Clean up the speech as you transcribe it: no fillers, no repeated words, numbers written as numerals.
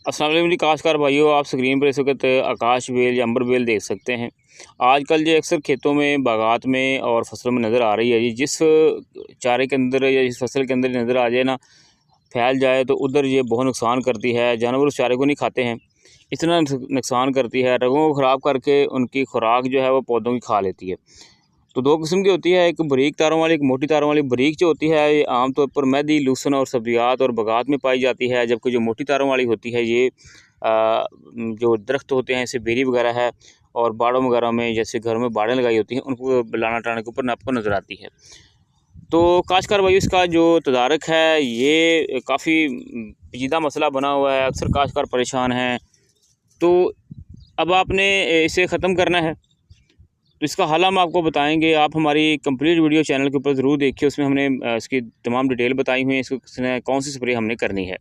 अस्सलाम वालेकुम जी काश्तकार भाइयों, आप स्क्रीन पर इस वक्त आकाश बेल या अंबर बेल देख सकते हैं। आजकल ये अक्सर खेतों में, बागात में और फसलों में नज़र आ रही है जी। जिस चारे के अंदर या जिस फसल के अंदर नज़र आ जाए ना, फैल जाए तो उधर ये बहुत नुकसान करती है। जानवर उस चारे को नहीं खाते हैं, इतना नुकसान करती है, रगों को ख़राब करके उनकी खुराक जो है वो पौधों की खा लेती है। तो दो किस्म की होती है, एक बारीक तारों वाली, एक मोटी तारों वाली। बारीक जो होती है ये आमतौर पर मेहंदी, लहसुन और सब्जियात और बागात में पाई जाती है, जबकि जो मोटी तारों वाली होती है ये जो दरख्त होते हैं जैसे बेरी वगैरह है और बाड़ों वगैरह में, जैसे घरों में बाड़ें लगाई होती हैं, उनको लाना टाने के ऊपर आपको नज़र आती है। तो काश्तकार भाई, इसका जो तदारक है ये काफ़ी पेचीदा मसला बना हुआ है, अक्सर काश्तकार परेशान हैं। तो अब आपने इसे ख़त्म करना है, तो इसका हल हम आपको बताएंगे। आप हमारी कंप्लीट वीडियो चैनल के ऊपर ज़रूर देखिए, उसमें हमने इसकी तमाम डिटेल बताई हुई है, इसको कौन सी स्प्रे हमने करनी है।